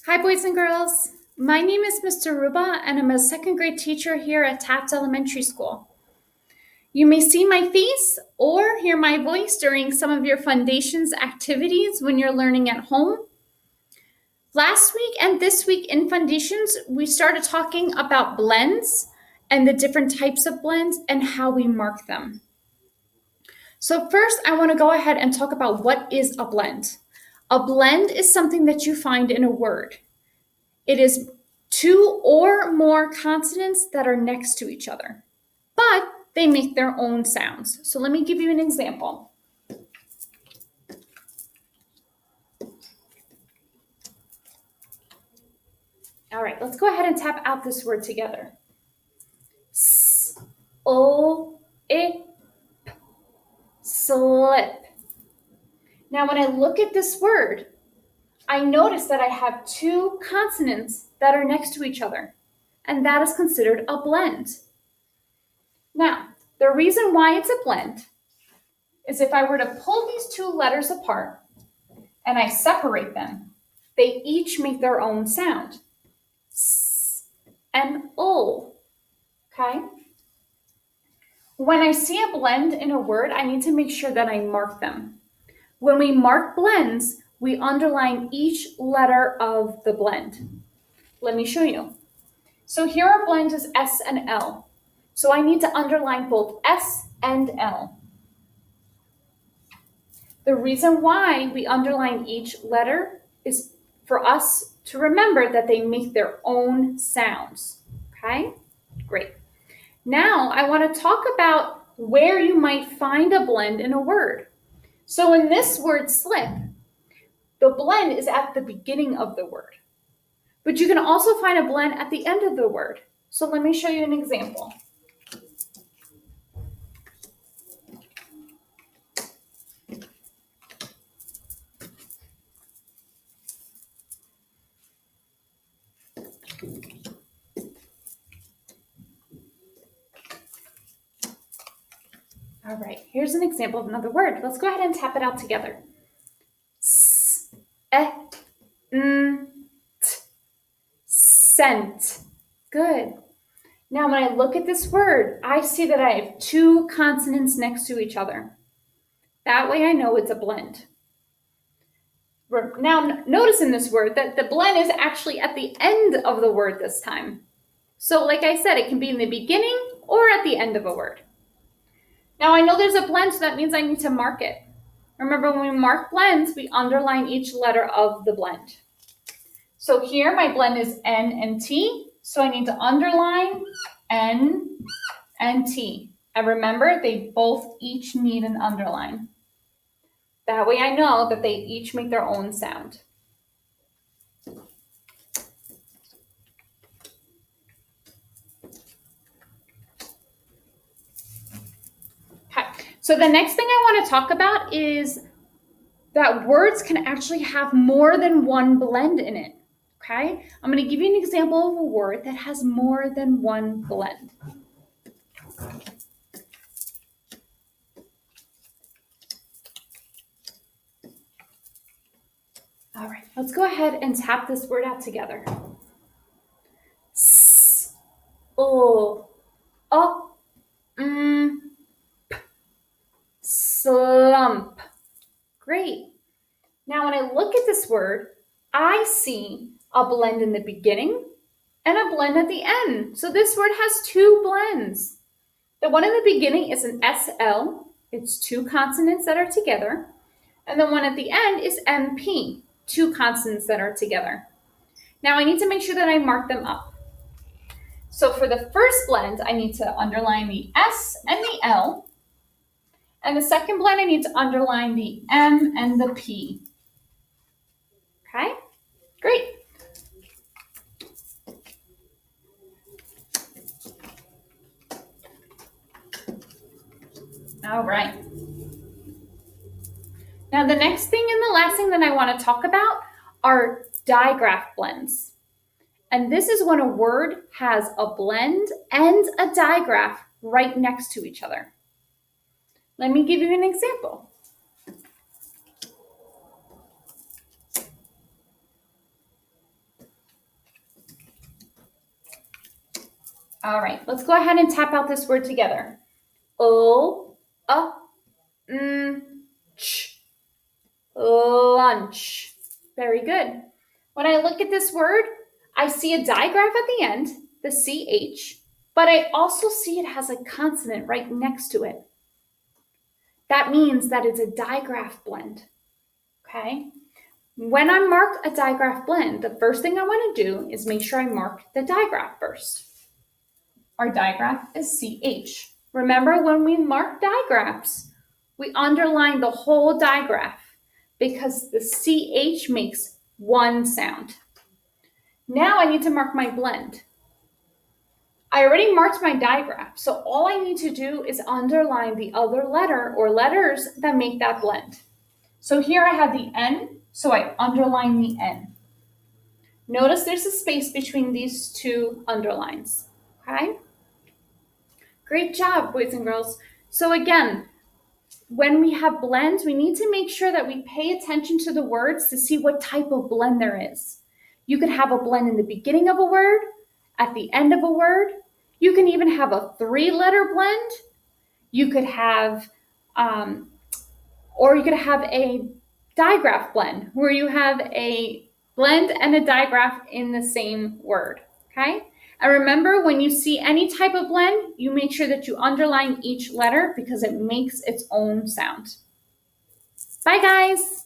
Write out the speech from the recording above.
Hi, boys and girls. My name is Mr. Ruba, and I'm a second grade teacher here at Taft Elementary School. You may see my face or hear my voice during some of your Foundations activities when you're learning at home. Last week and this week in Foundations, we started talking about blends and the different types of blends and how we mark them. So first, I want to go ahead and talk about what is a blend. A blend is something that you find in a word. It is two or more consonants that are next to each other, but they make their own sounds. So let me give you an example. All right, let's go ahead and tap out this word together. S, o, I, p, slip. Now, when I look at this word, I notice that I have two consonants that are next to each other, and that is considered a blend. Now, the reason why it's a blend is if I were to pull these two letters apart and I separate them, they each make their own sound. S and O, okay? When I see a blend in a word, I need to make sure that I mark them. When we mark blends, we underline each letter of the blend. Let me show you. So here our blend is S and L. So I need to underline both S and L. The reason why we underline each letter is for us to remember that they make their own sounds. Okay, great. Now I want to talk about where you might find a blend in a word. So in this word slip, the blend is at the beginning of the word. But you can also find a blend at the end of the word. So let me show you an example. All right, here's an example of another word. Let's go ahead and tap it out together. S, e, n, t, scent. Good. Now, when I look at this word, I see that I have two consonants next to each other. That way I know it's a blend. Now, notice in this word that the blend is actually at the end of the word this time. So like I said, it can be in the beginning or at the end of a word. Now I know there's a blend, so that means I need to mark it. Remember, when we mark blends, we underline each letter of the blend. So here my blend is N and T, so I need to underline N and T. And remember, they both each need an underline. That way I know that they each make their own sound. Okay, so the next thing I want to talk about is that words can actually have more than one blend in it. Okay, I'm going to give you an example of a word that has more than one blend. All right, let's go ahead and tap this word out together. S, o, p, slump. Great. Now, when I look at this word, I see a blend in the beginning and a blend at the end. So this word has two blends. The one in the beginning is an SL. It's two consonants that are together. And the one at the end is MP, two consonants that are together. Now I need to make sure that I mark them up. So for the first blend, I need to underline the S and the L. And the second blend, I need to underline the M and the P. Okay, great. All right. Now the next thing and the last thing that I want to talk about are digraph blends. And this is when a word has a blend and a digraph right next to each other. Let me give you an example. All right, let's go ahead and tap out this word together. O, a, ch, lunch. Very good. When I look at this word, I see a digraph at the end, the CH, but I also see it has a consonant right next to it. That means that it's a digraph blend, okay? When I mark a digraph blend, the first thing I want to do is make sure I mark the digraph first. Our digraph is CH. Remember, when we mark digraphs, we underline the whole digraph because the CH makes one sound. Now I need to mark my blend. I already marked my digraph, so all I need to do is underline the other letter or letters that make that blend. So here I have the N, so I underline the N. Notice there's a space between these two underlines, okay? Great job, boys and girls. So again, when we have blends, we need to make sure that we pay attention to the words to see what type of blend there is. You could have a blend in the beginning of a word, at the end of a word. You can even have a 3-letter blend. You could have, or you could have a digraph blend where you have a blend and a digraph in the same word, okay? And remember, when you see any type of blend, you make sure that you underline each letter because it makes its own sound. Bye, guys.